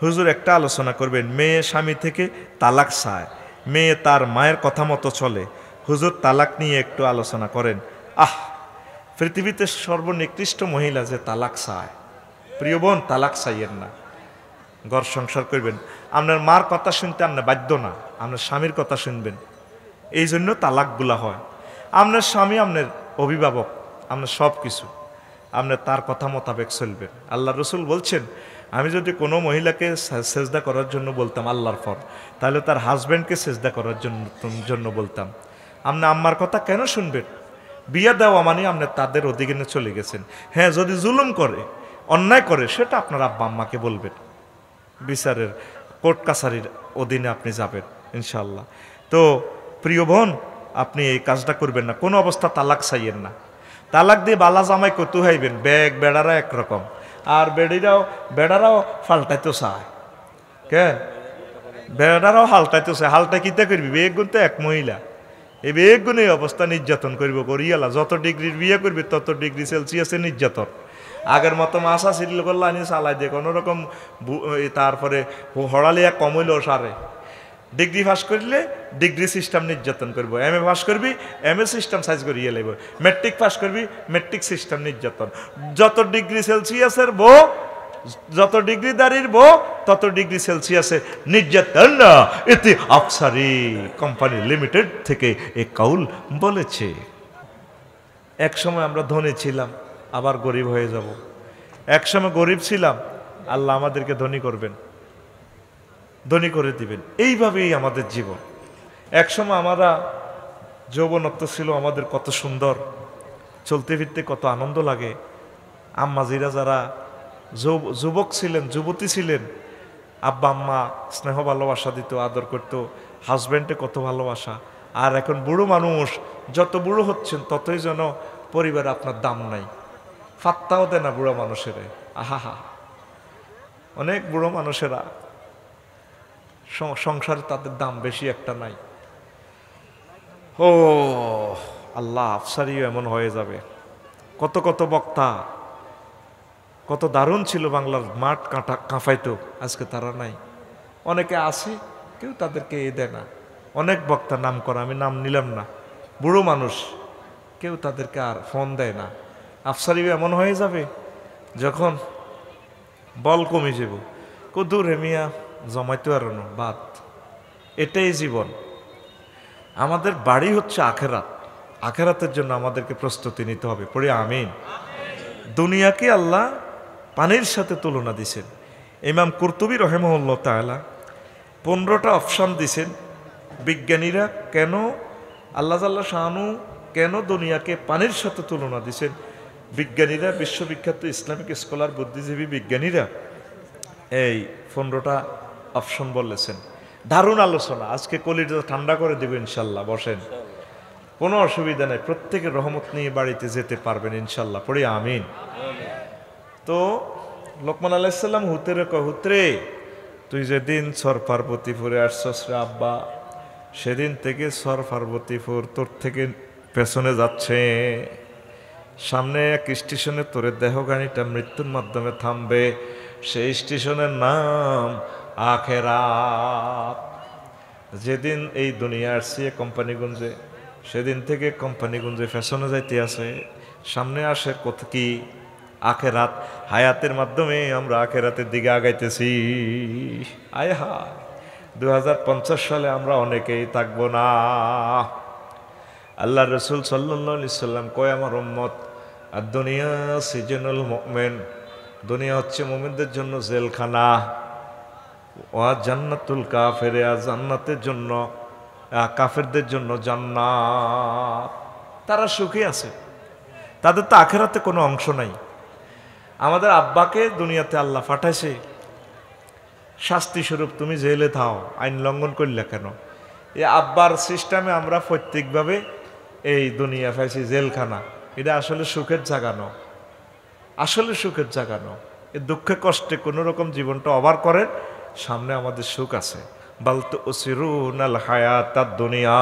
হুজুর একটা আলোচনা করবেন, মেয়ে স্বামী থেকে তালাক চায়, মেয়ে তার মায়ের কথা মতো চলে, হুজুর তালাক নিয়ে একটু আলোচনা করেন। পৃথিবীতে সর্বনিকৃষ্ট মহিলা যে তালাক চায়, প্রিয় বোন তালাক চাইয়েন না, ঘর সংসার করবেন। আপনার মার কথা শুনতে আপনি বাধ্য না, আপনার স্বামীর কথা শুনবেন, এই জন্য তালাকগুলা হয়। আপনার স্বামী আপনার অভিভাবক, আপনার সব কিছু, আপনি তার কথা মোতাবেক চলবেন। আল্লাহ রসুল বলছেন, আমি যদি কোনো মহিলাকে সেজদা করার জন্য বলতাম আল্লাহর পর, তাহলে তার হাজব্যান্ডকে সেজদা করার জন্য বলতাম। আপনি আম্মার কথা কেন শুনবেন? বিয়ে দেওয়া মানে আপনি তাদের অধীনে চলে গেছেন। হ্যাঁ, যদি জুলুম করে, অন্যায় করে, সেটা আপনার আব্বা আম্মাকে বলবেন, বিচারের কোর্ট কাছারির অধীনে আপনি যাবেন ইনশাল্লাহ। তো প্রিয় বোন, আপনি এই কাজটা করবেন না, কোনো অবস্থা তালাক চাইয়েন না। তালাক দিয়ে বালা জামাই কতু হাইবেন, ব্যাগ বেড়ারা একরকম, আর বেড়ারাও ফাল্টাইতে চায়। কেন? বেড়ারাও হালটাইতে চায়। হালটা কিতা করবি? বেগ গুণ তো এক মহিলা, এই বেগ গুণ এই অবস্থা নির্যাতন করবো করিয়ালা। যত ডিগ্রির বিয়ে করবি তত ডিগ্রি সেলসিয়াসে নির্যাতন। আগের মতো মাছা সিরিল করলে আনি চালাই দিয়ে কোনোরকম। তারপরে হড়ালিয়া কমইল সারে। ডিগ্রি পাস করলে ডিগ্রি সিস্টেম নির্যাতন করবো, এম এ পাস করবি এম এ সিস্টেম সাইজ করিয়ে লাগবে, মেট্রিক পাস করবি মেট্রিক সিস্টেম নির্যাতন। যত ডিগ্রি সেলসিয়াসের বউ, যত ডিগ্রি দাঁড়ির বউ, তত ডিগ্রি সেলসিয়াসে নির্যাতন। এতে আফসারি কোম্পানি লিমিটেড থেকে এ কাউল বলেছে। এক সময় আমরা ধনী ছিলাম, আবার গরিব হয়ে যাব। এক সময় গরিব ছিলাম, আল্লাহ আমাদেরকে ধনী করবেন, ধনী করে দিবেন। এইভাবেই আমাদের জীবন। একসময় আমরা যৌবনত্ব ছিল আমাদের কত সুন্দর, চলতে ফিরতে কত আনন্দ লাগে। আম্মাজিরা যারা যুবক ছিলেন, যুবতী ছিলেন, আব্বা আম্মা স্নেহ ভালোবাসা দিত, আদর করত, হাজব্যান্ডে কত ভালোবাসা। আর এখন বুড়ো মানুষ, যত বুড়ো হচ্ছেন ততই যেন পরিবারে আপনার দাম নাই, ফাত্তাও দেয় না বুড়ো মানুষের। আহা, অনেক বুড়ো মানুষেরা সংসারে তাদের দাম বেশি একটা নাই। ও আল্লাহ, আফসারিও এমন হয়ে যাবে। কত কত বক্তা, কত দারুণ ছিল, বাংলার মাঠ কাঁপাইতো, আজকে তারা নাই। অনেকে আছে, কেউ তাদেরকে দেয় না। অনেক বক্তা নাম করা, আমি নাম নিলাম না, বুড়ো মানুষ, কেউ তাদেরকে আর ফোন দেয় না। আফসারিও এমন হয়ে যাবে যখন বল কমে যাব, কদূর হেমিয়া জমাইতে আর বাদ। এটাই জীবন। আমাদের বাড়ি হচ্ছে আখেরাত, আখেরাতের জন্য আমাদেরকে প্রস্তুতি নিতে হবে। পড়ে আমিন। দুনিয়াকে আল্লাহ পানির সাথে তুলনা দিছেন। ইমাম কুরতুবী রহিমাহুল্লাহ তাআলা 15টা অপশন দিছেন। বিজ্ঞানীরা কেন, আল্লাহ জাল্লা শানু কেন দুনিয়াকে পানির সাথে তুলনা দিছেন, বিজ্ঞানীরা, বিশ্ববিখ্যাত ইসলামিক স্কলার, বুদ্ধিজীবী বিজ্ঞানীরা এই 15টা অপশন বলেছেন। দারুণ আলোচনা, আজকে কলিটা ঠান্ডা করে দেব ইনশাল্লাহ। বসেন, কোনো অসুবিধা নেই, প্রত্যেকের রহমত নিয়ে বাড়িতে যেতে পারবেন ইনশাল্লাহ। পড়ি আমিন। তো লোকমান আলাইহিস সালাম হুতরে কয়, হুতরে তুই যেদিন সর পার্বতীপুরে আসছস রে আব্বা, সেদিন থেকে সর পার্বতীপুর তোর থেকে পেছনে যাচ্ছে, সামনে এক স্টেশনে তোর দেহ গাড়িটা মৃত্যুর মাধ্যমে থামবে, সেই স্টেশনের নাম আখেরাত। যেদিন এই দুনিয়া আসছে কোম্পানিগঞ্জে, সেদিন থেকে কোম্পানিগঞ্জে পেছনে যাইতে আছে, সামনে আসে কত কি আখেরাত। হায়াতের মাধ্যমে আমরা আখেরাতের দিকে আগাইতেছি। আয় হায়, 2050 সালে আমরা অনেকেই থাকবো না। আল্লাহ রসুল সাল্লাল্লাহু আলাইহি সাল্লাম কয়, আমার উম্মত, আর দুনিয়া সিজনুল মুমিন, দুনিয়া হচ্ছে মুমিনদের জন্য জেলখানা, ও জান্নাতুল কাফের, জান্নাতের জন্য, কাফেরদের জন্য জান্নাত। তারা সুখে আছে, তাদের তো আখেরাতে কোনো অংশ নাই। আমাদের আব্বাকে দুনিয়াতে আল্লাহ পাঠাইছে শাস্তি স্বরূপ, তুমি জেলে থাও, আইন লঙ্ঘন করলে কেন? এই আব্বার সিস্টেমে আমরা প্রত্যেকভাবে এই দুনিয়া পাইছি জেলখানা। এটা আসলে সুখের জাগানো, আসলে সুখের জাগানো। এই দুঃখে কষ্টে কোনো রকম জীবনটা ওভার করেন, সামনে আমাদের সুখ আছে। বাল তুসিরুনাল হায়াতাদ দুনিয়া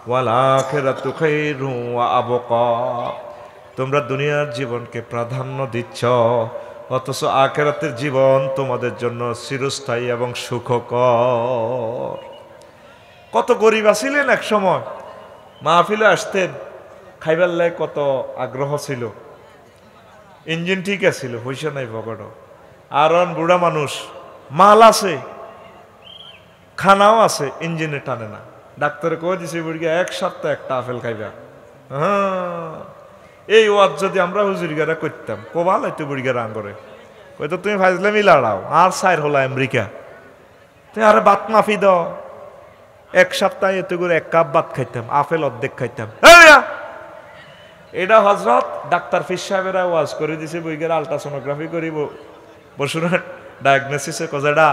ওয়াল আখিরাতু খায়রুন ওয়া আবকা। তোমরা দুনিয়ার জীবনকে প্রাধান্য দিচ্ছ, অথচ আখিরাতের জীবন তোমাদের জন্য চিরস্থায়ী এবং সুখকর। কত গরিব আছিলেন এক সময়, মাহফিলে আসতেন, খাইবার লাই কত আগ্রহ ছিল, ইঞ্জিন ঠিক আছিল, পয়সা নাই পকেট, আর বুড়া মানুষ, মাল আছে, খানাও আছে, ইঞ্জিনে টানে না। ডাক্তারে কয়ে দিছে বুড়িকে 1 সপ্তাহ একটা আপেল খাইবা। হ্যাঁ, এই ওয়াজ যদি আমরা হুজুরিগারা করতাম, কোবাল হয়তো বুড়িগারা আঙ্গরে হয়তো তুমি ফাইজলামি লাড়াও আর সাইর হলো আমেরিকা, তুমি আরে বাত মাফি দাও। 1 সপ্তাহে এত করে 1 কাপ ভাত খাইতাম, আপেল অর্ধেক খাইতাম। এটা হজরত ডাক্তার ফিস সাহেবেরা ওয়াজ করে দিছে, বইগের আলট্রাসোনোগ্রাফি করিব বসুন ডায়াগনোসিসে কজাডা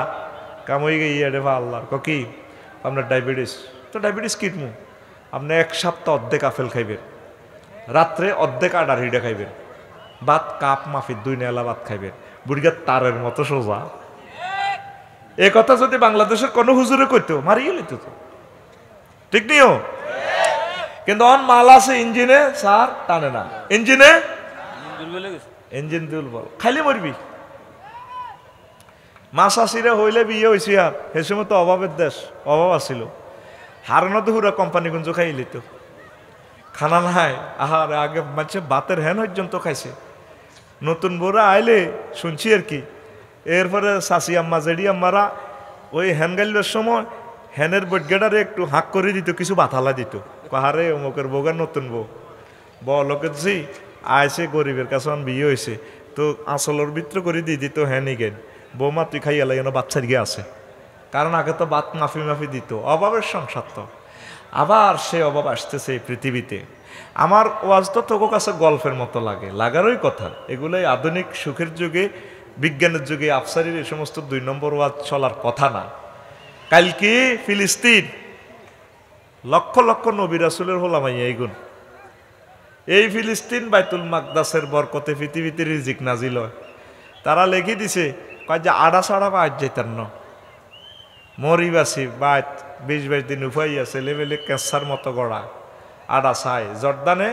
কাম হয়ে গিয়ে ইয়ে ভা আল্লাহর কি আপনার ডায়াবেটিস, তো ডায়াবেটিস কিটমু আপনি 1 সপ্তাহ অর্ধেক আপেল খাইবেন, রাত্রে অর্ধেক আডার হিডা খাইবেন, ভাত কাপ মাফি 2 নেলা ভাত খাইবেন, বুড়িগার তারের মতো সোজা। এ কথা যদি বাংলাদেশের কোনো হুজুরে করতো মারিয়ে লিত তো, ঠিক নিও। কিন্তু অন মাল আছে ইঞ্জিনে, স্যার টানে না, ইঞ্জিন দুর্বল, খাইলে মরবি। মাসাসিরা হইলে বিয়ে হয়েছি, আর সে সময় তো অভাবের দেশ, অভাব আছিল, হারানো তো হুরা কোম্পানি গুঞ্জ খাইলি তো খানা নাই। আহার আগে মাঝে বাতের হ্যান পর্যন্ত খাইছে। নতুন বউরা আইলে শুনছি আর কি, এরপরে শাশি আম্মা জেডি আম্মারা ওই হ্যান গাইলের সময় হ্যানের বৈজ্ঞাটারে একটু হাঁক করে দিত, কিছু বাথালা দিত, কাহারে অমুকের বউগার নতুন বউ লোকে জি আইসে গরিবের কাছে বিয়ে হয়েছে, তো আঁচলের ভিতরে করে দিয়ে দিত হ্যানি গেন, বৌমা তুই খাইয়া লাগে বাচ্চার গিয়ে আছে, কারণ আগে তো বাত মাফি মাফি দিত, অভাবের সংসার তো। আবার সে অভাব আসতেছে এই পৃথিবীতে। আমার ওয়াজ তো তোর কাছে গল্পের মতো লাগে, লাগারই কথা। এগুলোই আধুনিক সুখের যুগে, বিজ্ঞানের যুগে আফসারির এই সমস্ত 2 নম্বর ওয়াজ চলার কথা না। কালকে ফিলিস্তিন, লক্ষ লক্ষ নবী রাসূলের হোলামাই এইগুন, এই ফিলিস্তিন বাইতুল মাকদাসের বরকতে পৃথিবীতে রিজিক নাজিল হয়। তারা লিখে দিছে কয় যে আড়া ছাড়া বাদ যেতেন না, মরিবাসি বাইত 20-22 দিন উপাই আছে, লেভেলে ক্যান্সার মতো গড়া আড়া চাই। জর্দানে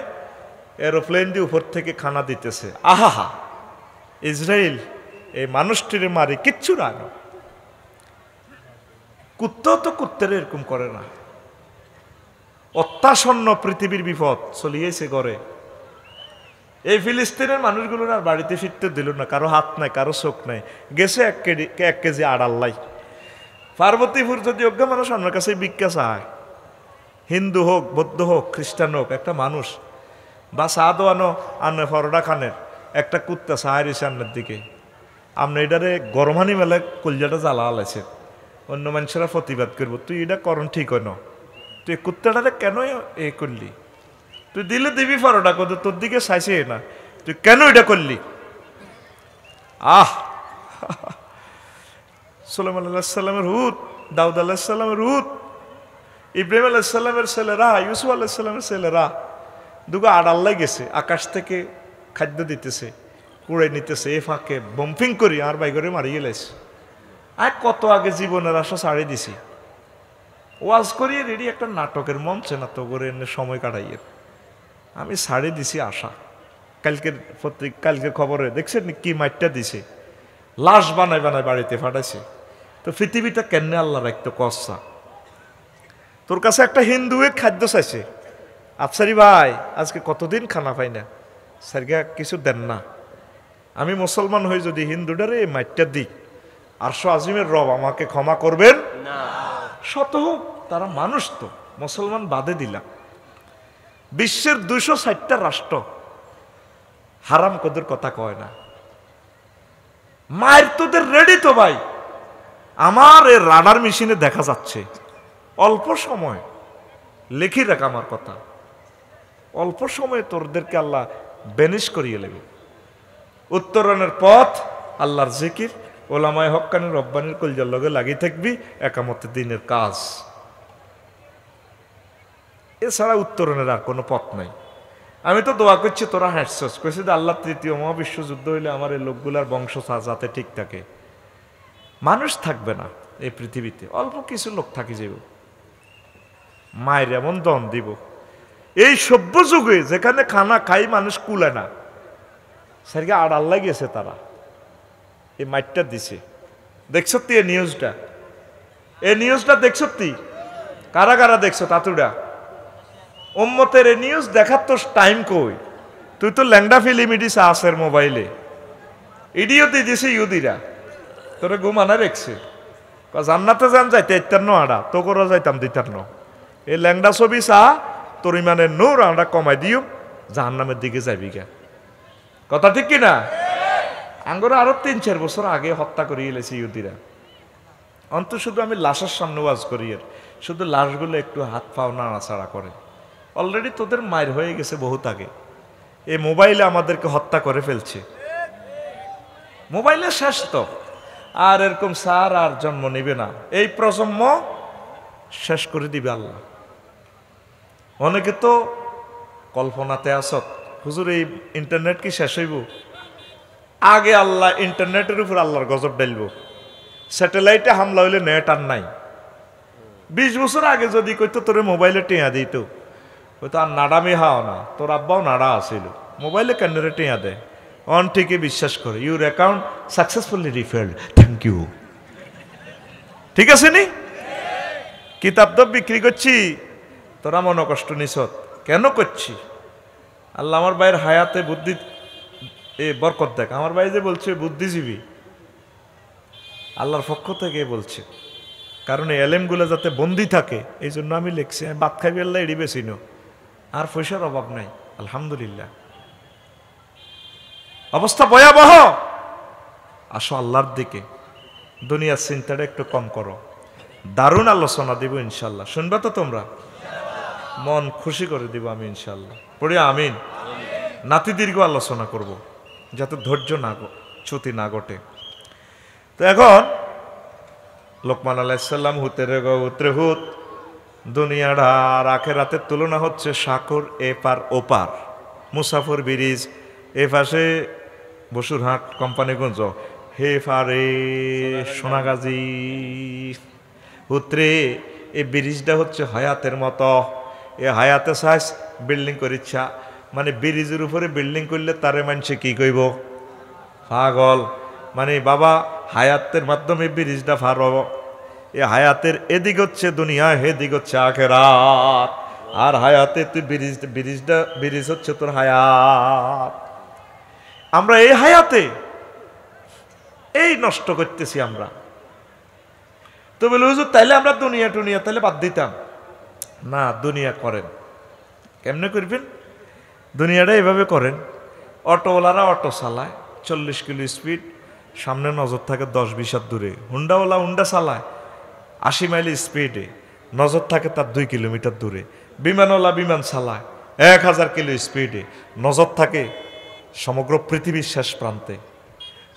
এরোপ্লেন দিয়ে উপর থেকে খানা দিতেছে। আহা, ইসরায়েল এই মানুষটির মারি কিচ্ছু না, কুত্তাও তো কুত্তের এরকম করে না। অত্যাসন্ন পৃথিবীর বিপদ চলিয়েছে গড়ে। এই ফিলিস্তিনের মানুষগুলোর আর বাড়িতে ফিরতে দিল না, কারো হাত নাই, কারো চোখ নাই, গেছে 1 কেজি আড়াল্লাই। পার্বতীপুর যদি অজ্ঞা মানুষ আমার কাছে ভিক্ষা চায়, হিন্দু হোক, বৌদ্ধ হোক, খ্রিস্টান হোক, একটা মানুষ বা সাদও আনে ফরডা খানের একটা কুত্তা সাহারি সামনের দিকে, আপনি এটারে গরমানি মেলে কলজাটা জ্বালা আলাইছে, অন্য মানুষেরা প্রতিবাদ করবো, তুই এটা করণ ঠিক হয় না, তুই কুত্তাটারে কেন এ করলি, তুই দিলে দিবি ফরডা কত, তোর দিকে চাইছে না, তুই কেন এটা করলি। সুলাইমান আলাইহিস সালামের হুত, দাউদ আলাইহিস সালামের হুত, ইব্রাহিম আলাইহিস সালামের ছেলেরা, ইউসুফ আলাইহিস সালামের ছেলেরা দুগো আড়াল্লাই গেছে, আকাশ থেকে খাদ্য দিতেছে, কুড়ে নিতেছে, এ ফাঁকে বম্পিং করি আর বাইগরে মারিয়ে লাইছে। আর কত আগে জীবনের আশা ছাড়িয়ে দিছি, ওয়াজ করিয়ে রেডি একটা নাটকের মঞ্চে না তো করে এনে সময় কাটাইয়ে আমি ছাড়িয়ে দিছি আশা। কালকের খবরে দেখছেন কি মাইটটা দিছে, লাশ বানায় বানায় বাড়িতে ফাটাইছে। তো পৃথিবীটা কেন আল্লাহ রাখতো কসা। তোর কাছে একটা হিন্দুয়ে খাদ্য চাইছে, আফসারি ভাই আজকে কতদিন খানা পাই না, স্যারগা কিছু দেন না। আমি মুসলমান হয়ে যদি হিন্দুটারে মাইটটা দিই, আরশো আজিমের রব আমাকে ক্ষমা করবেন না। শত হোক তারা মানুষ, তো মুসলমান বাদে দিলাম। বিশ্বের 260টা রাষ্ট্র হারাম কদের কথা কয় না, মায়ের তোদের রেডি তো ভাই। আমার এই রাডার মেশিনে দেখা যাচ্ছে অল্প সময়, লিখি রাখ আমার কথা, অল্প সময়ে তোরদেরকে আল্লাহ বেনিশ করিয়ে নেবে। উত্তরণের পথ আল্লাহর জিকির, ওলামায়ে হক্কানির রব্বানির কলজার লগে লাগিয়ে থাকবি, একামতে দিনের কাজ, এছাড়া উত্তরণের আর কোনো পথ নাই। আমি তো দোয়া করছি তোরা হাসছস, কইছি যে আল্লাহ 3য় মহাবিশ্বযুদ্ধ হইলে আমার এই লোকগুলার বংশ যাতে ঠিক থাকে, মানুষ থাকবে না এই পৃথিবীতে, অল্প কিছু লোক থাকি যাব, মায়ের এমন দন দিব। এই সভ্য যুগে যেখানে খানা খাই মানুষ কুলে না, সেদিকে আড়াল লাগিয়েছে তারা, এই মাইটটা দিছে। দেখছ তুই এই নিউজটা? এই নিউজটা দেখছ তুই? কারা কারা দেখছো তাতুডা? উম্মতের এই নিউজ দেখার তো টাইম কই? তুই তো ল্যাংডা ফিল্ম ইডিস আসের মোবাইলে ইডিও দিয়ে দিছে ইউদিরা, তোরে ঘুমানা রেখছে। জান্নাতে যান যাইতে ইত্যান্ন আড়া তো করে যাইতাম দিতান্ন। এই ল্যাংডা ছবি চা তোর ইমানের নূর আড়া কমাই দিও, জাহান্নামের দিকে যাবি গা। কথা ঠিক কিনা? আঙ্গরা আরো 3-4 বছর আগে হত্যা করিয়ে এলেছে ইহুদিরা। অন্ত শুধু আমি লাশের সামনে ওয়াজ করি, আর শুধু লাশগুলো একটু হাত পাও নাড়াচাড়া করে। অলরেডি তোদের মায়ের হয়ে গেছে বহুত আগে। এই মোবাইলে আমাদেরকে হত্যা করে ফেলছে। মোবাইলে শেষ তো, আর এরকম সার আর জন্ম নিবে না। এই প্রজন্ম শেষ করে দিবে আল্লাহ। অনেকে তো কল্পনাতে আসত, হুজুর এই ইন্টারনেট কি শেষ হইব? আগে আল্লাহ ইন্টারনেটের উপর আল্লাহর গজব ডালব। স্যাটেলাইটে হামলা হইলে নেট আর নাই। 20 বছর আগে যদি কইতো তোরে মোবাইলে টেঁয়া দিত, হয়তো আর নাড়ামি হাও না, তোর আব্বাও নাড়া আসিল, মোবাইলে কেন্দ্রে টেঁয়া দেয়। অন ঠিকই বিশ্বাস করে, your account successfully refilled, thank you. ঠিক আছে নি? কিতাব তো বিক্রি করছি, তোরা মনে কষ্ট নিছত কেন করছি? আল্লাহ আমার ভাইয়ের হায়াতে বুদ্ধি বরকত দেখ। আমার ভাই যে বলছে বুদ্ধিজীবী, আল্লাহর পক্ষ থেকে বলছে, কারণ এই এলেমগুলো যাতে বন্দি থাকে এই জন্য আমি লিখছি। আমি বাদ খাইবি আল্লাহ এড়ি বেশি নো, আর পয়সার অভাব নাই আলহামদুলিল্লাহ। অবস্থা ভয়াবহ। আসো আল্লাহর দিকে, দুনিয়ার চিন্তাটা একটু কম করো। দারুণ আলোচনা দিব ইনশাল্লাহ, শুনবা তো তোমরা? মন খুশি করে দিব আমি ইনশাল্লাহ। পড়ে আমিন। নাতি দীর্ঘ আলোচনা করব, যাতে ধৈর্য না চ্যুতি না ঘটে। তো এখন লোকমান আলাইহিসসালাম হুতরে হুত, দুনিয়াটা আর আখিরাতের তুলনা হচ্ছে সাগর এপার ওপার। মুসাফর ব্রিজ এ পাশে বসুরহাট কোম্পানিগঞ্জ, হে পারে সোনাগাজী। হুতরে এই ব্রিজটা হচ্ছে হায়াতের মতো। এ হায়াতে সাইজ বিল্ডিং করিচ্ছা, মানে ব্রিজের উপরে বিল্ডিং করলে তারে মানুষে কি কইব? পাগল। মানে বাবা হায়াতের মাধ্যমে ব্রিজটা পার হব। এ হায়াতের এদিক হচ্ছে দুনিয়া, হেদিক হচ্ছে আখিরাত। আর হায়াতে তুই ব্রিজ হচ্ছে তোর হায়াত। আমরা এই হায়াতে এই নষ্ট করতেছি আমরা। তো বলে হুজুর তাইলে আমরা দুনিয়া টুনিয়া তাইলে বাদ দিতাম না। দুনিয়া করেন, কেমনে করবেন? দুনিয়াটা এভাবে করেন, অটোওয়ালারা অটো চালায় 40 কিলো স্পিড, সামনে নজর থাকে 10-20 হাত দূরে। হুন্ডাওয়ালা হুন্ডা চালায় 80 মাইল স্পিডে, নজর থাকে তার 2 কিলোমিটার দূরে। বিমানওয়ালা বিমান চালায় 1000 কিলো স্পিডে, নজর থাকে সমগ্র পৃথিবীর শেষ প্রান্তে।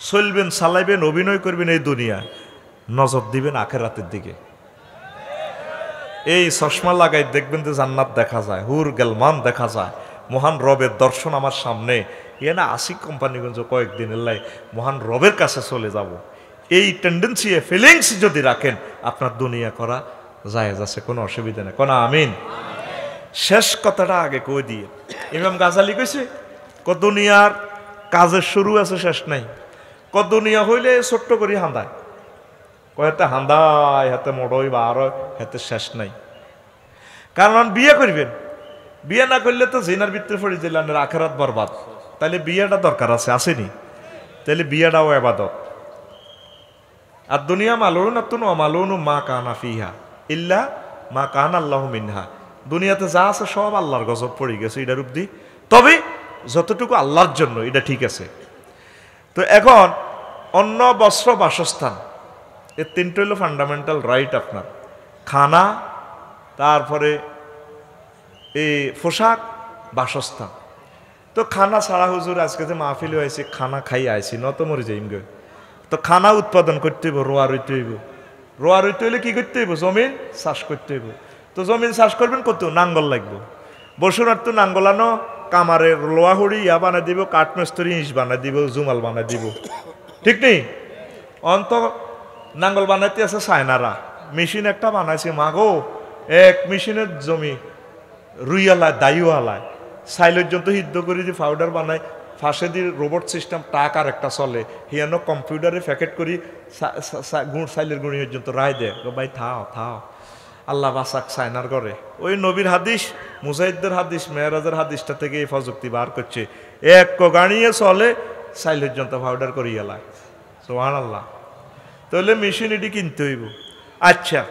চলবেন, চালাইবেন, অভিনয় করবেন এই দুনিয়া, নজর দিবেন আখিরাতের দিকে। এই চশমা লাগাই দেখবেন যে জান্নাত দেখা যায়, হুর গেলমান দেখা যায়, মহান রবের দর্শন আমার সামনে। এ না আশিক কোম্পানিগঞ্জ কয়েকদিন এলাই মহান রবের কাছে চলে যাব। এই টেন্ডেন্সি ফিলিংস যদি রাখেন, আপনার দুনিয়া করা জায়েজ আছে, কোনো অসুবিধা নেই। কোন আমিন। শেষ কথাটা আগে কই দিয়ে ইমাম গাজালি কইছে, দুনিয়ার কাজের শুরু আছে, শেষ নাই। দুনিয়া হইলে ছোট্ট করে হাঁদায়, হাতে হাঁদায়, হাতে মড়ই বা আরো হাতে শেষ নাই। কারণ বিয়ে করবেন, বিয়ে না করলে তো জিনার ভিতরে পড়ে দিলেন, আখিরাত বরবাদ। তাহলে বিয়েটা দরকার আছে, আসেনি? তাহলে বিয়েটাও ইবাদত। আর দুনিয়া মালুন আতুন অমালুন মা কানা ফিহা ইল্লা মা কান আল্লাহ মিনহা। দুনিয়াতে যা আছে সব আল্লাহর গজব পড়ে গেছে এটার অবধি, তবে যতটুকু আল্লাহর জন্য এটা ঠিক আছে। তো এখন অন্ন, বস্ত্র, বাসস্থান, এই তিনটে হলো ফান্ডামেন্টাল রাইট আপনার। খানা, তারপরে এই পোশাক, বাসস্থান। তো খানা ছাড়া হুজুর আজকে যে মাহফিল হয়েছে, খানা খাই আইছি, নত মরে যাইম গে। তো খানা উৎপাদন করতে হইব, রোয়া রইতে হইব। রোয়া রইতে হইলে কি করতে হইব? জমিন চাষ করতে হইব। তো জমিন চাষ করবেন কত? নাঙ্গল লাগবে। বসুনার তো নাঙ্গলানো কামারে লোয়া হড়ি ইয়া বানাই দিব, কাঠমেস্তরি ইঁশ বানাই দিব, জুমাল বানাই দিব, ঠিক নেই? অন্ত নাঙ্গল বানাইতে আছে চায়নারা, মেশিন একটা বানাইছে। মাগো এক মেশিনের জমি রুইয়ালায়, দায়ু হালায়, সাইলের জন্য সিদ্ধ করে যে পাউডার বানায়, ফাঁসে দিয়ে রোবট সিস্টেম টাক আর একটা চলে হিয়ানো কম্পিউটারে প্যাকেট করি গুড় সাইলের গুঁড়ি পর্যন্ত রায় দেয় ভাই থাও থাও আল্লাহ বাসাক সাইনার করে ওই নবীর হাদিস মুজাহিদদের হাদিস মেহরাজের হাদিসটা থেকে এই প্রযুক্তি বার করছে এক গাড়িয়ে চলে সাইল পর্যন্ত পাউডার করিয়ে এলায় সুবহানাল্লাহ। তাহলে মেশিন এটি কিনতে হইব। আচ্ছা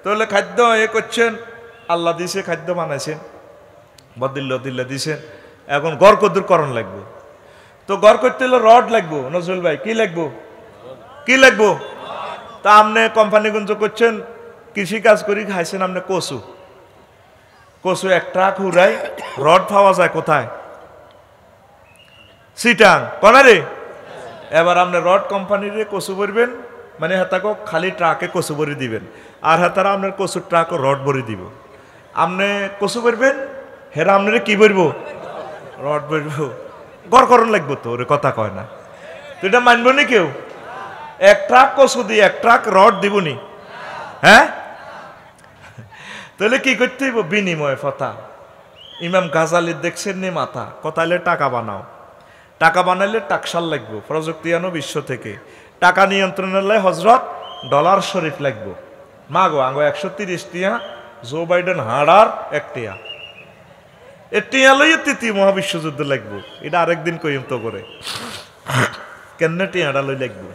তাহলে খাদ্য এ করছেন আল্লাহ দিছে খাদ্য বানাইছেন বদিল্লা দিছেন এখন গড় কদ্দুর করণ লাগবে তো গড় করতে হলে রড লাগবো নজরুল ভাই কি লাগবো তা আপনি কোম্পানিগঞ্জ করছেন কৃষি কাজ করি খাইছেন আপনি কচু এক ট্রাক হুরাই রড পাওয়া যায় কোথায় সিটাং কনারে এবার আপনি রড কোম্পানির কচু ভরবেন মানে হাতাকে খালি ট্রাকে কচু ভরি দিবেন আর হাতারা আপনার কচুর ট্রাক রড ভরি দিব আপনি কচু ভরবেন হেরা আপনার কি ভরবো রড ভরবো গড় করণ লাগবো তো ওরে কথা কয় না তো এটা মানবো নি কেউ এক ট্রাক কচু দিয়ে এক ট্রাক রড দিবনি হ্যাঁ তাহলে কি করতে হইব বিনিময় ফতা ইমাম গাজালির দেখছেন নি মাথা কথাইলে টাকা বানাও টাকা বানাইলে টাকশাল লাগবো প্রযুক্তি আনো বিশ্ব থেকে টাকা নিয়ন্ত্রণের লাই হজরত ডলার শরীফ লাগবো মাগো আঙ্গো 130 টিয়া জো বাইডেন হাড়ার এক টিয়া এ টিয়া লইয়ে তৃতীয় মহাবিশ্বযুদ্ধ লাগবো এটা আরেকদিন কইম তো করে কেন টিয়াটা লই লাগবো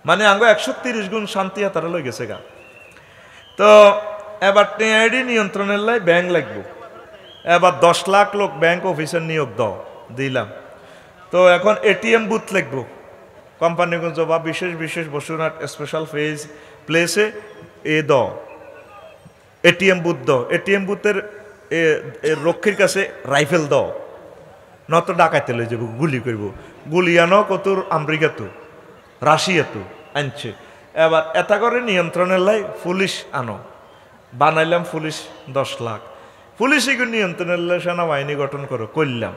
মানে আঙ্গো 130 গুণ শান্তি তারা লই গেছে গা তো এবার টিআইডি নিয়ন্ত্রণের লাই ব্যাংক লাগবো এবার 10 লাখ লোক ব্যাংক অফিসার নিয়োগ দাও দিলাম তো এখন এটিএম বুথ লাগবো কোম্পানিগঞ্জ বা বিশেষ বসুরহাট স্পেশাল প্লেসে এ দাও এটিএম বুথ দাও এটিএম বুথের রক্ষীর কাছে রাইফেল দাও নত ডাকাইতে লই যাবো গুলি করব গুলি আনো কত আমেরিকা তো রাশিয়া তো আনছে এবার এটা করে নিয়ন্ত্রণের লাই পুলিশ আনো বানাইলাম পুলিশ 10 লাখ পুলিশকে নিয়ন্ত্রণের লাই সেনাবাহিনী গঠন করো করলাম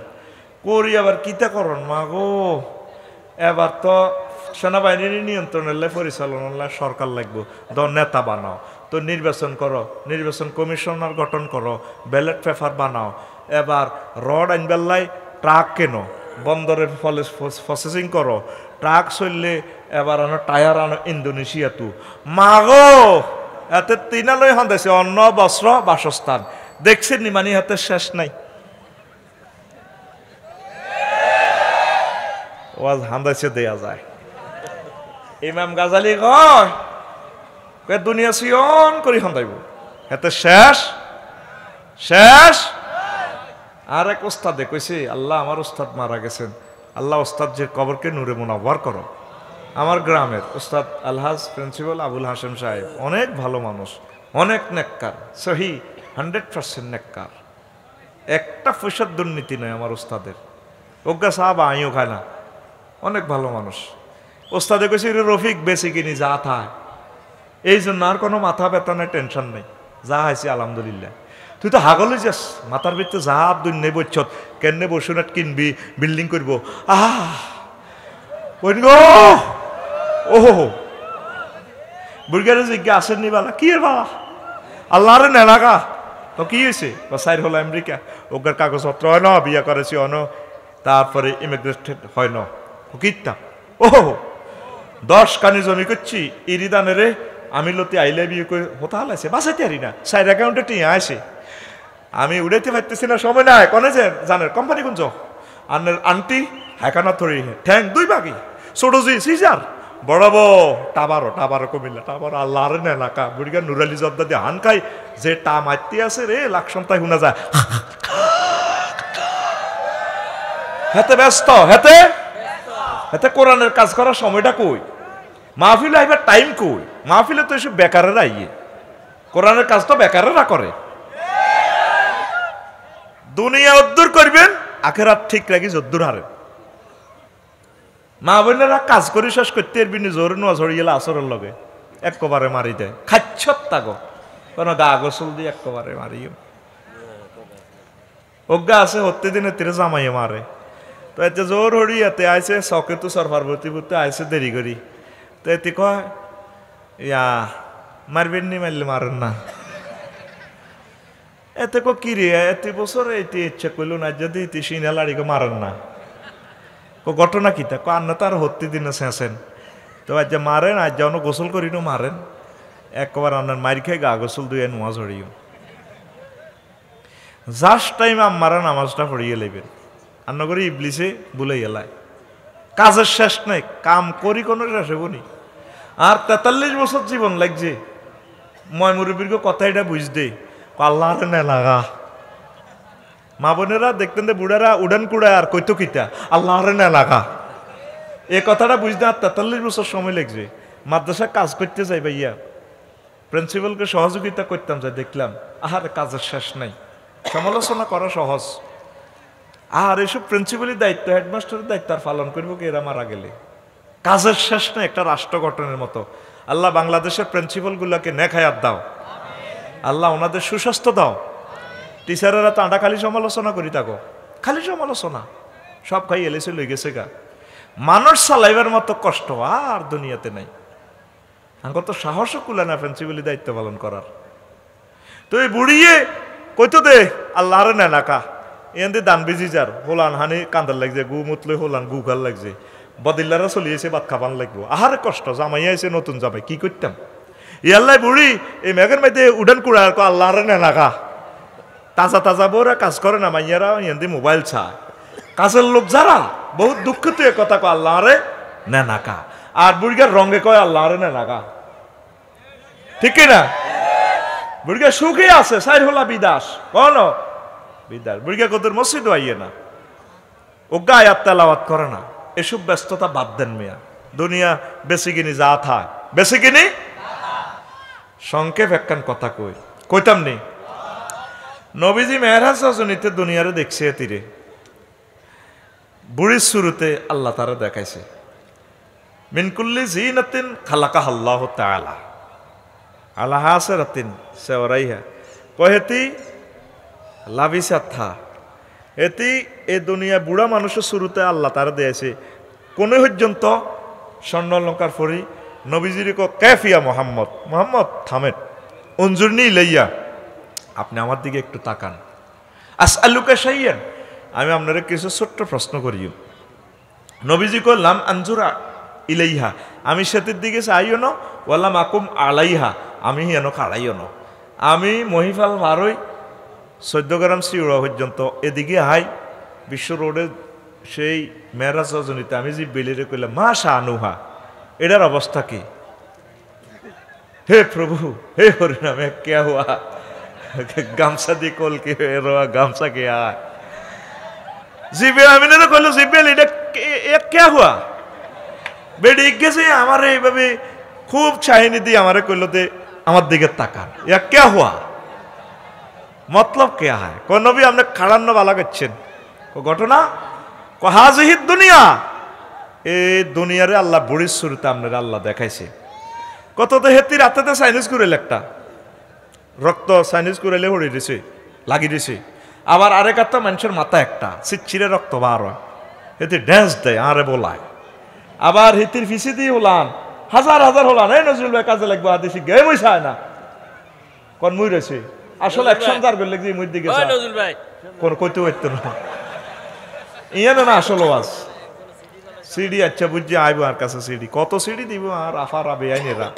করি আবার কিতা করন মা গো এবার তো সেনাবাহিনীর নিয়ন্ত্রণের লাই পরিচালনার লাই সরকার লাগবো নেতা বানাও তো নির্বাচন করো নির্বাচন কমিশনার গঠন করো ব্যালট পেপার বানাও এবার রড আনবেল্লাই ট্রাক কেনো বন্দরের প্রসেসিং করো ট্রাক চললে এবার আনো টায়ার আনো ইন্দোনেশিয়া তো মাগো এতে তিনালয় হান্দাইছে অন্ন বস্ত্র বাসস্থান দেখছেন নি মানে হাতে শেষ নাই ওয়াজ হান্দাইছে দেয়া যায় ইমাম গাজালি কয় দুনিয়া সিয়ন করি হান্দাইব হাতে শেষ আর এক ওস্তাদে কইছে আল্লাহ আমার ওস্তাদ মারা গেছেন আল্লাহ ওস্তাদ যে কবরকে নূরে মুনাওয়ার করো আমার গ্রামের ওস্তাদ আলহাজ প্রিন্সিপাল আবুল হাশেম সাহেব অনেক ভালো মানুষ অনেক নেককার সহি 100% নেককার একটা পয়সার দুর্নীতি নয় আমার ওস্তাদের অজ্ঞা সাহাব আইও খায় না অনেক ভালো মানুষ ওস্তাদে কইছে রফিক বেশি কিনি যা থায় এই জন্য আর কোনো মাথা ব্যথা নেই টেনশন নেই যা হয়েছে আলহামদুলিল্লাহ তুই তো হাগলে যাস মাথার ভিতরে যা আব্দুল নেই বলছত কেনে বসুনাট কিনবি বিল্ডিং করবো ওহো বুড়গারে জিজ্ঞা আসেন নি বালা কি বালা আল্লাহরে নেলাগা তো কি হয়েছে বা সাইড হলো আমেরিকা ওগার কাগজপত্র হয় না বিয়া করেছি অন তারপরে ইমিগ্রেটেড হয় না কিতাম ওহো 10 কানি জমি করছি ইরিদানে রে আমি লতি আইলে বিয়ে করে হতা হালাইছে বাঁচাইতে পারি না সাইড অ্যাকাউন্টে টিয়া আসে আমি উড়াইতে পারতেছি না সময় নাই কনে যে জানের কোম্পানি গুঞ্জ আনের আন্টি হ্যাকানা থরি ঠ্যাং 2 বাকি ছোটজি সিজার বড়াবো টাবারো কমিল্লা টাবারো আল্লাহরে নেলাকা বুড়িগা নুরালি জব্দা দিয়ে হান খাই যে টা মারতে আছে রে লাখ সন্তায় শুনা যায় হেতে ব্যস্ত হেতে কোরআনের কাজ করার সময়টা কই মাহফিলে আইবার টাইম কই মাহফিলে তো এসব বেকারেরা আইয়ে কোরআনের কাজ তো বেকারেরা করে দুনিয়া উদ্দুর করবেন আখেরাত ঠিক রাখি যদ্দুর হারে মা বোনেরা কাজ করে শেষ করতে এর বিনি জোর নোয়া ঝড়িয়ে আসরের লগে একবারে মারি দেয় খাচ্ছত তাগো কোন গা গোসল দিয়ে একবারে মারিও অজ্ঞা আছে হতে দিনে তীরে জামাইয়ে মারে তো এতে জোর হড়ি এতে আইসে চকে তো সরফারবতী বুতে আইসে দেরি করি তো এতে কয় ইয়া মারবেন নি মারলে মারেন না এতে কো কি রে এতে বছর এতে ইচ্ছা করলো না যদি ইতি সিনা লাড়িকে মারেন না ঘটনা কিতা আন্না তার হত্যি দিনে শেষেন তো আজ যে মারেন আজ যেন গোসল করিনো মারেন একবার আপনার মার খেয়ে গা গোসল দুয়ে নোয়া ঝরিও জাস্ট টাইম আম্মারা নামাজটা পড়িয়ে লেবেন আন্না করে ইবলিসে বলে এলায় কাজের শেষ নাই কাম করি কোনো শেষ হবনি আর 43 বছর জীবন লাগছে ময় মুরব্বীর কথা এটা বুঝতে আল্লাহ নে লাগা মা বোনেরা দেখতেন যে বুড়ারা উড়ান কুড়ায় আর কইতো কিতা আল্লাহ নে লাগা এই কথাটা বুঝতে আর 43 বছর সময় লাগছে মাদ্রাসা কাজ করতে যাই ভাইয়া প্রিন্সিপালকে সহযোগিতা করতাম যা দেখলাম আহার কাজের শেষ নাই সমালোচনা করা সহজ আর এসব প্রিন্সিপালের দায়িত্ব হেডমাস্টারের দায়িত্ব আর পালন করবো কি এরা মারা গেলে কাজের শেষ না একটা রাষ্ট্র গঠনের মতো আল্লাহ বাংলাদেশের প্রিন্সিপাল গুলাকে নেক হায়াত দাও আল্লাহ ওনাদের সুস্বাস্থ্য দাও টিচারেরা তো আঁটা খালি সমালোচনা করি থাকো খালি সমালোচনা সব খাই এলেছে লই গেছে গা মানুষ চালাইবার মতো কষ্ট আর দুনিয়াতে নাই আমার তো সাহসও কুলে না প্রিন্সিপালের দায়িত্ব পালন করার তো এই বুড়িয়ে কইতো দে আল্লাহর নেনাকা এনে দান বিজি যার হোলান হানি কান্দার লাগছে গু মুতলে হোলান গু খাল লাগছে বদিল্লারা চলিয়েছে ভাত খাবান লাগবো আহারে কষ্ট জামাই আইছে নতুন জামাই কি করতাম ইয়াল্লাই বুড়ি এই মেঘের মধ্যে উডান কুড়া আল্লাহর নেনাকা তাজা তাজা বউরা কাজ করে না মাইয়ারা এনে মোবাইল চায় কাজের লোক যারা বহুত দুঃখিত এ কথা কয় আল্লাহরে নেনাকা আর বুড়িগার রঙে কয় আল্লাহরে নেনাকা ঠিক না বুড়িগা সুখে আছে সাইর হলা বিদাস কোন বিদাস বুড়িগা কদর মসজিদ আইয়ে না ওগা আয়াত তেলাওয়াত করে না এসব ব্যস্ততা বাদ দেন মিয়া দুনিয়া বেশি কিনি যা থাক বেশি কিনি সংক্ষেপ একখান কথা কইতাম নি নবীজি মেহরাজ রজনীতে দুনিয়ারে দেখছে তীরে বুড়ির শুরুতে আল্লাহ তারা দেখাইছে মিনকুল্লি জিনাতিন খালাকাহা আল্লাহু তাআলা আলা হাসরাতিন সেওরাইহা কহেতি লাভিসা থা এটি এ দুনিয়া বুড়া মানুষের শুরুতে আল্লাহ তারা দিয়েছে কোন পর্যন্ত স্বর্ণ অলঙ্কার ফরি নবীজির ক্যাফিয়া মোহাম্মদ মোহাম্মদ থামেন অঞ্জুরনি লইয়া আপনি আমার দিকে একটু তাকান আসআলুকা শাইয়ান আমি আপনারা কিছু ছোট্ট প্রশ্ন করিও নবীজি কইলাম আনজুরা ইলাইহা আমি সেতের দিকে চাইও না ওয়ালাম আকুম আলাইহা আমি হেন খাড়াইও না আমি মহিফাল ভারই 14 গ্রাম সিউড়া পর্যন্ত এদিকে হাই বিশ্ব রোডে সেই মেরাজ রজনীতে আমি যে বেলিরে কইলাম মা শানুহা এটার অবস্থা কি হে প্রভু হে হরিনামে কে হুয়া গামছা দিয়ে কল কে রোয়া গামছা কে আয় জিবে আমি না কইলো জিবেল এটা কে হুয়া বেডি গেছে আমার এইভাবে খুব চাহিনি দিয়ে আমারে কইলো দে আমার দিকে তাকান ইয়া কে হুয়া মতলব কে হয় কোন নবী আপনি খাড়ান্ন বালা করছেন ঘটনা হাজিহিদ দুনিয়া এই দুনিয়ারে আল্লাহ বুড়ির শুরুতে আপনার আল্লাহ দেখাইছে কত তো হেতি রাতেতে চাইনিজ কুড়েল একটা রক্ত চাইনিজ কুড়েলে হড়ি দিছে লাগি দিছে আবার আরেক একটা মানুষের মাথা একটা চিচ্ছিরে রক্ত বার হয় হেতি ড্যান্স দেয় আরে বলায় আবার হেতির ফিসি দিয়ে হলান হাজার হাজার হলান এই নজরুল ভাই কাজে লাগবে আদেশি গে মই চায় না কোন মুই রয়েছে আসলে অ্যাকশন দার করলে যে মুই দিকে নজরুল ভাই কোন কইতে হইতো না ইয়া না আসলে ওয়াজ সিডি আচ্ছা বুঝছি আইব আর কাছে সিডি কত সিডি দিব আর আফার আবে আইনেরা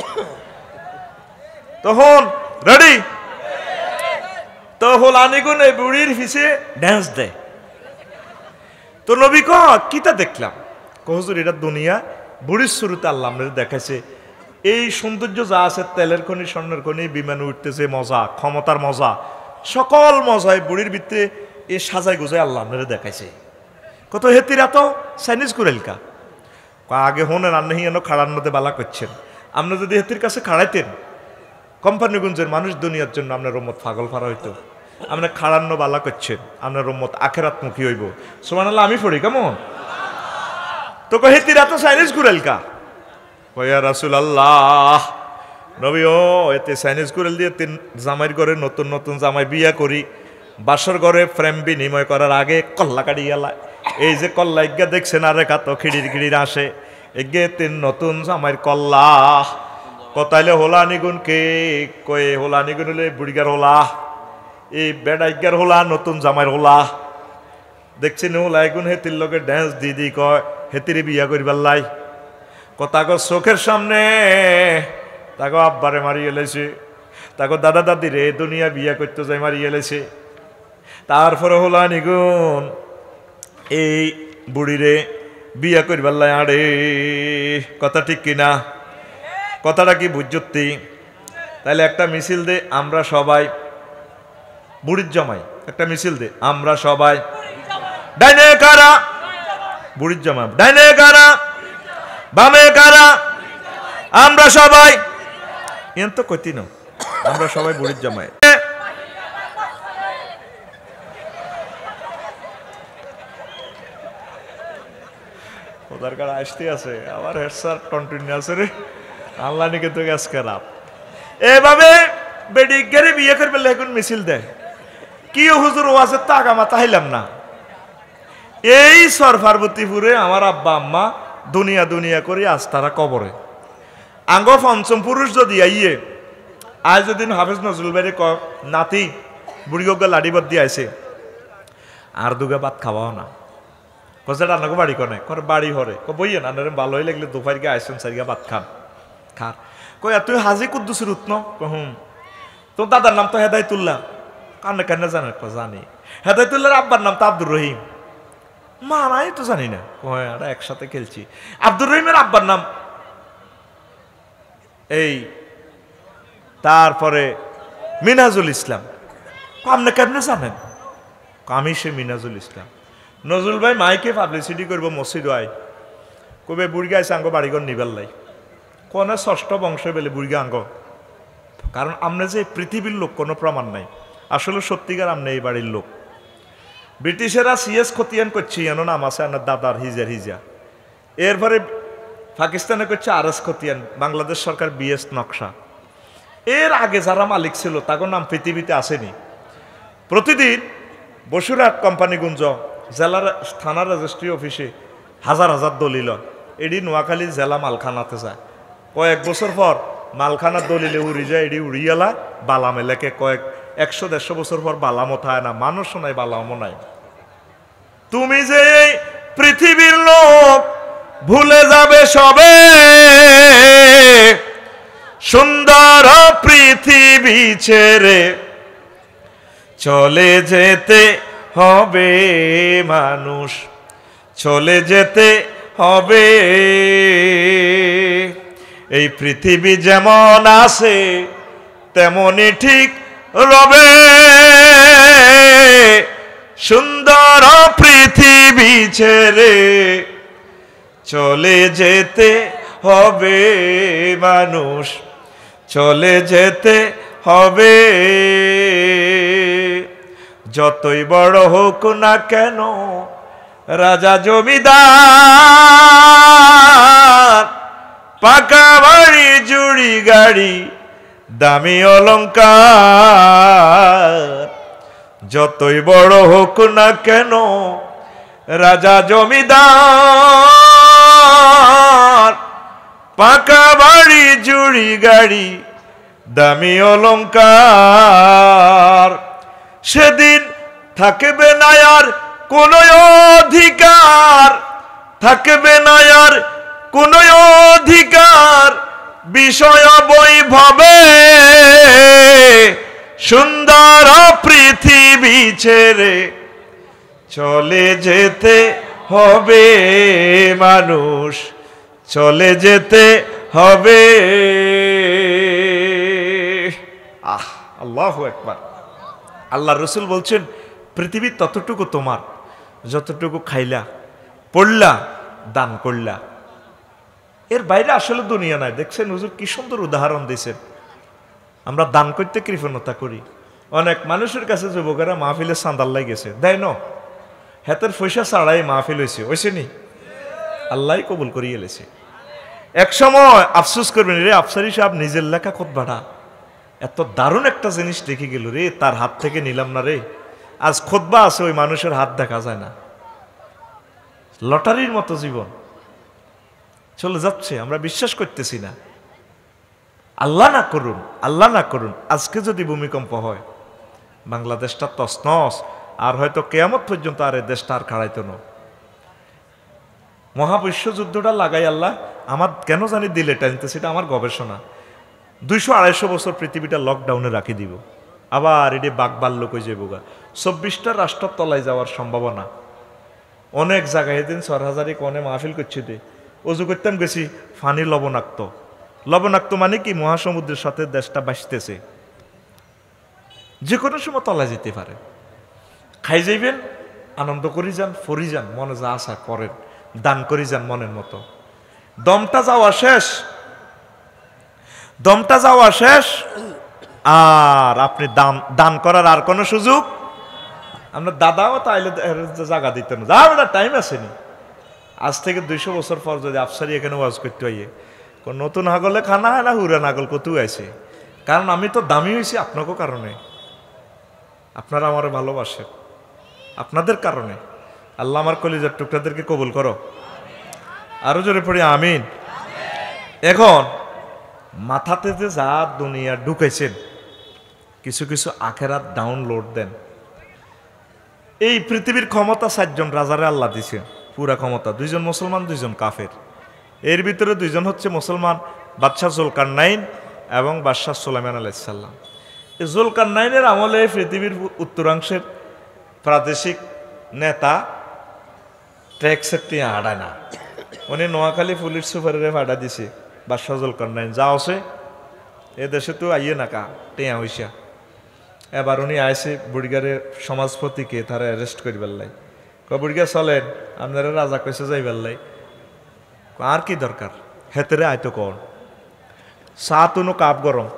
তখন রেডি তো হলানি গুন এই বুড়ির ফিসে ড্যান্স দেয় তো নবী ক কিতা দেখলাম হুজুর এটা দুনিয়া বুড়ির শুরুতে আল্লাহ আমাদের দেখাইছে এই সৌন্দর্য যা আছে তেলের খনি স্বর্ণের খনি বিমান উঠতেছে মজা ক্ষমতার মজা সকল মজায় বুড়ির ভিতরে এই সাজাই গুজাই আল্লাহ আমাদের দেখাইছে কত হেতিরা তো চাইনিজ কুরেলকা আগে হোনেন আপনি এনে খাড়ান্নতে বালা করছেন আপনি যদি হেতির কাছে খাড়াইতেন কোম্পানিগঞ্জের মানুষ দুনিয়ার জন্য আপনার রম্মত পাগল ফারা হইতো আপনি খাড়ান্ন বালা করছেন আপনার রম্মত আখেরাতমুখী হইব সুবহানাল্লাহ আমি পড়ি কেমন তো হেতিরা তো চাইনিজ কুরেলকা কয়া রাসূলুল্লাহ নবী ও এতে চাইনিজ কুরেল দিয়ে তিন জামাইর ঘরে নতুন নতুন জামাই বিয়া করি বাসর ঘরে প্রেম বিনিময় করার আগে কল্লা কাটি গেলায় এই যে কল্লা ইজ্ঞা দেখছেন আর রেখা তো খিড়ির খিড়ির আসে এগে তিন নতুন জামাইর কল্লা কতাইলে হোলা নিগুন কে কয়ে হোলা নিগুন হলে বুড়িগার হোলা এই বেড়া ইজ্ঞার হোলা নতুন জামাইর হোলা দেখছি নো লাইগুন হেতির লগে ড্যান্স দিদি কয় হেতিরে বিয়া করিবার লাই তাকে চোখের সামনে তাকে আব্বারে মারিয়ে এলেছে, তাকে দাদা দাদি রে দুনিয়া বিয়া করতে যাই মারিয়ে এলেছে। তারপরে হলো নিগুন এই বুড়িরে বিয়া করিবার লাই আরে কথা ঠিক কিনা? কথাটা কি বুঝতি? তাহলে একটা মিছিল দে আমরা সবাই বুড়ির জমাই, একটা মিছিল দে আমরা সবাই ডাইনে কারা বুড়ির জমা, ডাইনে কারা বামে কারা, আমরা সবাই এন তো কইতি না, আমরা সবাই বুড়ির জমায়। ওদের কারা আসতে আছে আবার হেড স্যার কন্টিনিউ আছে রে, আল্লাহ নিকে তো গ্যাস খারাপ। এভাবে বেডিগারে বিয়ে করবে এখন মিছিল দেয় কি হুজুর ওয়াজের তো আগামা তাইলাম না। এই সরফারবতীপুরে আমার আব্বা আম্মা দুনিয়া দুনিয়া করে আজ তারা কবরে আঙ্গ পঞ্চম পুরুষ যদি আইয়ে আজ যদি হাফেজ নজরুল ভাইরে ক নাতি বুড়ি গা লাড়িবর দিয়ে আইছে আর দুগা ভাত খাওয়াও না, কছে রান্নাকে বাড়ি কনে কর বাড়ি হরে বইয়ে না ভালোই লাগলে দুপার গিয়ে আইসেন সারিয়া ভাত খান খার কই তুই হাজি কুদ্দুসের উৎন হুম তোর দাদার নাম তো হেদায়তুল্লাহ, কান্না কান্না জানে জানি হেদায়তুল্লাহর আব্বার নাম তো আব্দুর রহিম, মা নাই তো জানি না আমরা একসাথে খেলছি। আব্দুর রহিমের আব্বার নাম এই, তারপরে মিনাজুল ইসলাম, আপনি কেমনে জানেন? আমি সে মিনাজুল ইসলাম। নজরুল ভাই মাইকে পাবলিসিটি করবো মসজিদ আয় কবে বুড়িগা আইসে আঙ্গ বাড়িঘর নিবার লাই কোনে ষষ্ঠ বংশ বেলে বুড়িগা আঙ্গ, কারণ আমরা যে পৃথিবীর লোক কোনো প্রমাণ নাই, আসলে সত্যিকার আমনে এই বাড়ির লোক। ব্রিটিশেরা সিএস খতিয়ান করছে এন নাম আছে আমার দাদার হিজার হিজা, এরপরে পাকিস্তানে করছে আরএস খতিয়ান, বাংলাদেশ সরকার বিএস নকশা। এর আগে যারা মালিক ছিল তাদের নাম পৃথিবীতে আসেনি। প্রতিদিন বসুরহাট কোম্পানিগঞ্জ জেলার থানার রেজিস্ট্রি অফিসে হাজার হাজার দলিল এডি নোয়াখালী জেলা মালখানাতে যায়, কয়েক বছর পর মালখানার দলিলে উড়ি যায়, এডি উড়িয়ালা বালাম এলাকে কয়েক 100-150 বছর পর বালামও থাকে না, মানুষও নাই বালামও নাই। তুমি যে পৃথিবীর লোক ভুলে যাবে সবে, সুন্দর পৃথিবী ছেড়ে চলে যেতে হবে মানুষ, চলে যেতে হবে। এই পৃথিবী যেমন আছে তেমনই ঠিক রবে, সুন্দর পৃথিবী ছেড়ে চলে যেতে হবে মানুষ, চলে যেতে হবে। যতই বড় হোক না কেন রাজা জমিদার, পাকা বাড়ি জুড়ি গাড়ি দামি অলংকার, যতই বড় হোক না কেন রাজা জমিদার, পাকা বাড়ি জুড়ি গাড়ি দামি অলংকার, সেদিন থাকবে না আর কোনো অধিকার, থাকবে না আর কোনো অধিকার বিষয় বৈভবে, সুন্দর পৃথিবী ছেড়ে চলে যেতে হবে মানুষ, চলে যেতে হবে। আল্লাহু আকবার। আল্লাহ রসুল বলছেন পৃথিবী ততটুকু তোমার যতটুকু খাইলা পড়লা দান করলা, এর বাইরে আসলে দুনিয়া নাই। দেখছেন হুজুর কি সুন্দর উদাহরণ দিয়েছেন। আমরা দান করতে কৃপণতা করি, অনেক মানুষের কাছে যুবকেরা মাহফিলে চাঁদাল্লাই গেছে দেয় ন, হাতের পয়সা ছাড়াই মাহফিল হয়েছে, হয়েছে নি? আল্লাহ কবুল করিয়ে এলেছে। এক সময় আফসোস করবেন রে আফসারি সাহেব নিজের লেখা খোদবাটা এত দারুণ একটা জিনিস দেখে গেল রে, তার হাত থেকে নিলাম না রে। আজ খোদবা আছে ওই মানুষের হাত দেখা যায় না, লটারির মতো জীবন চলে যাচ্ছে, আমরা বিশ্বাস করতেছি না। আল্লাহ না করুন, আল্লাহ না করুন আজকে যদি ভূমিকম্প হয় বাংলাদেশটা তছনছ, আর হয়তো কেয়ামত পর্যন্ত আর এই দেশটা আর খাড়াইতো না। মহাবিশ্ব যুদ্ধটা লাগাই আল্লাহ আমার কেন জানি দিলে টানতে, সেটা আমার গবেষণা। 200-250 বছর পৃথিবীটা লকডাউনে রাখি দিব, আবার এটি বাঘবাল্য কই যাবগা। 24টা রাষ্ট্র তলায় যাওয়ার সম্ভাবনা অনেক জায়গায়। এদিন 4000 কোণে মাহফিল করছি দে, অজু করতাম গেছি, ফানি লবণাক্ত। লবণাক্ত মানে কি, মহাসমুদ্রের সাথে দেশটা বাসতেছে, যে কোনো সময় তলায় যেতে পারে। খাই যাইবেন, আনন্দ করি যান, ফরি যান, মনে যা আসা করেন, দান করি যান মনের মতো। দমটা যাওয়া শেষ, দমটা যাওয়া শেষ, আর আপনি দান করার আর কোনো সুযোগ। আপনার দাদাও তাইলে জায়গা দিতেন, যাও না, টাইম আসেনি। আজ থেকে 200 বছর পর যদি আফসারি এখানে ওয়াজ করতে হইয়ে, কোন নতুন হাগলে খানা হয় না, হুরান হাগল কত আছে। কারণ আমি তো দামি হয়েছি আপনাকেও কারণে, আপনারা আমার ভালোবাসেন, আপনাদের কারণে। আল্লাহ আমার কলিজার টুকরাদেরকে কবুল করো, আরো জোরে পড়ি আমিন। এখন মাথাতে যে যা দুনিয়া ঢুকেছেন, কিছু কিছু আখেরাত ডাউনলোড দেন। এই পৃথিবীর ক্ষমতা 4 জন রাজারে আল্লাহ দিছে, পুরা ক্ষমতা। 2 জন মুসলমান, 2 জন কাফের। এর ভিতরে 2 জন হচ্ছে মুসলমান, বাদশাহ জুলকারনাইন এবং বাদশাহ সুলাইমান আলাইহিস সালাম। এই জুলকারনাইনের আমলে পৃথিবীর উত্তরাংশের প্রাদেশিক নেতা ট্যাক্সের টিয়া আড়ায় না। উনি নোয়াখালী পুলিশ সুপারে ভাড়া দিছে বাদশাহ জুলকারনাইন, যা আছে এ দেশে তো আইয়ে না কা টিয়া হইসা। এবার উনি আইসে বুড়িগারের সমাজপতিকে তারা অ্যারেস্ট করি বেললাই। বুড়িগা চলেন, আপনারা রাজা কইসে যাই বেললাই। আর কি দরকার, হেতেরে আয়তো কর, চা তুনো কাপ গরম।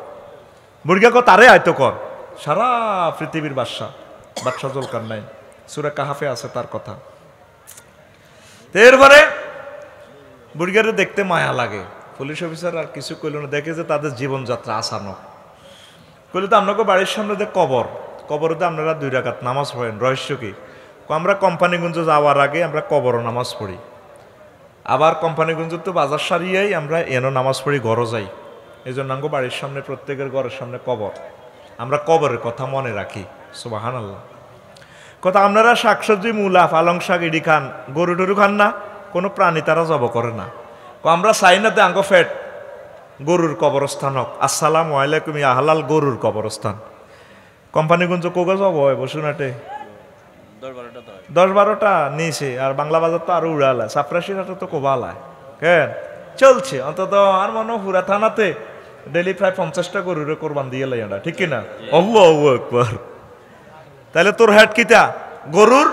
বুড়িগা কো তারে আয়তো কর। সারা পৃথিবীর বাদশাহ, বাদশাহ জুলকারনাইন, সূরা কাহাফে আছে তার কথা। এরপরে বুড়িগারে দেখতে মায়া লাগে। পুলিশ অফিসার আর কিছু কইল না, দেখে যে তাদের জীবনযাত্রা আসানো। কইলে তো আপনাকে বাড়ির সামনে যে কবর, কবরতে আপনারা 2 রাকাত নামাজ পড়েন, রহস্য কি? আমরা কোম্পানিগঞ্জ যাওয়ার আগে আমরা কবরও নামাজ পড়ি, আবার কোম্পানিগঞ্জ তো বাজার সারিয়াই আমরা এনো নামাজ পড়ি, ঘরও যাই। এই জন্য আমাকে বাড়ির সামনে প্রত্যেকের ঘরের সামনে কবর, আমরা কবরের কথা মনে রাখি। সুবহানাল্লাহ। কথা আপনারা শাকসবজি, মূলা, পালং শাক ইডি খান, গরু টরু খান না, কোনো প্রাণী তারা জব করে না। আমরা চাই না আঙ্গ ফেট গরুর কবরস্থান হোক। আসসালামু আলাইকুম ইয়া হালাল গরুর কবরস্থান। কোম্পানিগঞ্জ কোগা যাব হয় বসুনাটে 10-12টা নিয়েছে, আর বাংলা বাজার তো আরো উড়ালায়, সাপরাশিরাটা তো কোবালায়। কেন চলছে অন্তত আর মনে পুরা থানাতে ডেলি প্রায় 50টা গরুরে কোরবান দিয়ে লাই আমরা, ঠিক কিনা? আল্লাহু আকবার। তাহলে তোর হ্যাট কিতা? গরুর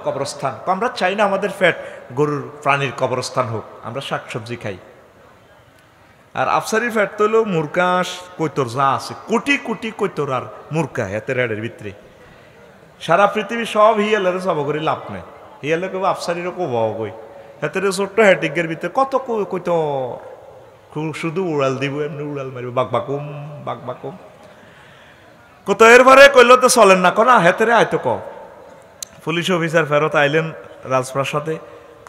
কবরস্থান। আমরা চাই না আমাদের ফ্যাট গরুর প্রাণীর কবরস্থান হোক, আমরা শাকসবজি খাই। আর আফসারির ফ্যাট তো হলো মুরকাস কৈতর যা আছে, কোটি কোটি কৈতর আর মুরকা এতে রেডের ভিতরে। সারা পৃথিবী সব হিয়ালের সব করে লাভ নেই। হিয়ালে কেবো আফসারিরও কো বই এতে ছোট্ট হ্যাটিকের ভিতরে কত কৈতর, শুধু উড়াল দিব, এমনি উড়াল মারিব, বাক বাকুম বাক বাকুম। কত এরপরে কইলো তো চলেন না, কনা হেতেরে আয়তো ক। পুলিশ অফিসার ফেরত আইলেন রাজপ্রাসাদে,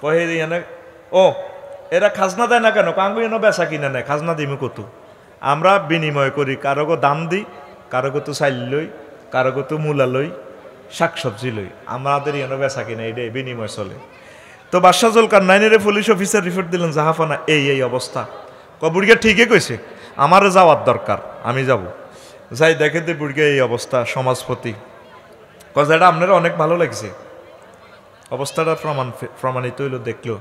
কহে এনে ও এরা খাজনা দেয় না কেন? কাঙ্গু এনে বেচা কিনে নেয়, খাজনা দিমু কত? আমরা বিনিময় করি, কারোগো দাম দিই, কারোগো তো চাইল লই, কারোগো তো মূলা লই, শাকসবজি লই, আমাদের এনে বেচা কিনে এটাই বিনিময় চলে। তো বাদশাহ জুলকারনাইনের পুলিশ অফিসার রিপোর্ট দিলেন, জাহাফানা এই অবস্থা। বুড়িয়া ঠিকই কইছে, আমারও যাওয়ার দরকার, আমি যাব। যাই দেখে দে বুড়িয়া এই অবস্থা, সমাজপতি। এটা আপনারা অনেক ভালো লাগছে, অবস্থাটা প্রমাণিত হইল, দেখলো।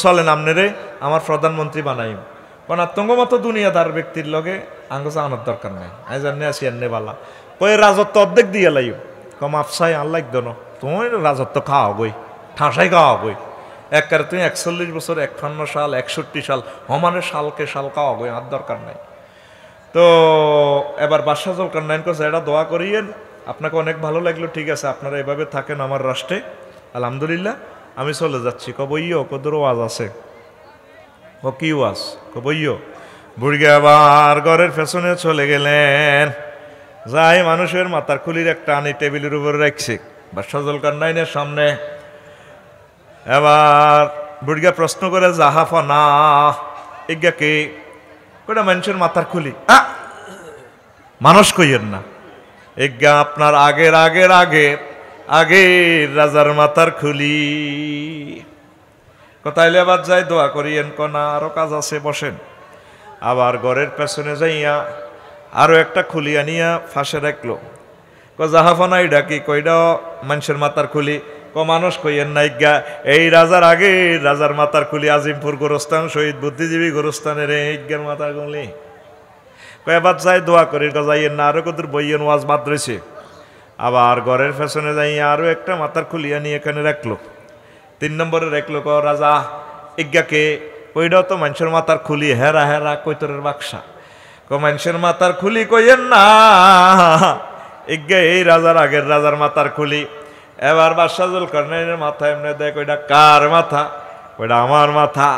চলেন আপনারে আমার প্রধানমন্ত্রী বানাইম। কারণ আতঙ্ক মতো দুনিয়াদার ব্যক্তির লগে আঙ্গ জানার দরকার নাই, আমি জানি আসি এনে বালা। কয়ে রাজত্ব অর্ধেক দিয়ে লাইম, কম আফসাই আল্লাহ দন, তুমি রাজত্ব খাওয়া বই, ঠাঁসাই খাওয়া বই। একবারে তুমি 41 বছর, 51 সাল, 61 সাল, হমানের সালকে সাল খাওয়া বই, আর দরকার নাই। তো এবার বাদশাহ জুলকারনাইন কইছে, এটা দোয়া করিয়েন, আপনাকে অনেক ভালো লাগলো, ঠিক আছে আপনারা এভাবে থাকেন আমার রাষ্ট্রে, আলহামদুলিল্লাহ আমি চলে যাচ্ছি। কবইও কদর ওয়াজ আছে, কি ওয়াজ? কবইও। বুড়িয়া আবার ঘরের পেছনে চলে গেলেন, যাই মানুষের মাথার খুলির একটা আনি টেবিলের উপরে রাখছে বাদশাহ জুলকারনাইনের সামনে। এবার বুড়িয়া প্রশ্ন করে, জাহাফানা এগা কে? কটা মানুষের মাথার খুলি, মানুষ কইয়েন না, এজ্ঞা আপনার আগের আগের রাজার মাথার খুলি। কোথায় আবার যাই দোয়া করিয়েন কনা আরো কাজ আছে বসেন। আবার ঘরের পেছনে যাইয়া আরো একটা খুলি আনিয়া ফাঁসে রাখলো। জাহাফানাই ডাকি কইডা মানুষের মাথার খুলি। মানুষ কইয়েন নাইগা এই রাজার আগে রাজার মাথার খুলি আজিমপুর গোরস্থান শহীদ বুদ্ধিজীবী গোরস্থানের এইজ্ঞার মাথার খুলি। কয়েবার যাই দোয়া করি যাইয়েন না আরো কত বইয়েন ওয়াজ বাদ রয়েছে। আবার ঘরের পেছনে যাইয়া আরো একটা মাথার খুলি আনিয়ে এখানে রাখলো। 3 নম্বরে রাখলো রাজা ইজ্ঞাকে কইডাও তো মানুষের মাথার খুলি হেরা হেরা কৈতরের বাক্সা। মানুষের মাথার খুলি কইয়েন না ইজ্ঞা এই রাজার আগের রাজার মাথার খুলি। এবার বাদশাহ জুলকারনাইনের মাথা এমনি দেখ ওইটা কার মাথা? ওইটা আমার মাথা।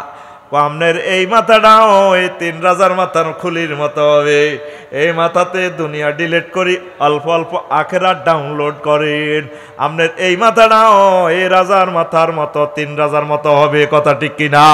আপনার এই মাথাটাও এই 3 রাজার মাথার খুলির মতো হবে। এই মাথাতে দুনিয়া ডিলিট করি অল্প অল্প আখেরাত ডাউনলোড করেন। আপনার এই মাথাটাও এই রাজার মাথার মতো 3 রাজার মতো হবে। কথা ঠিক কিনা?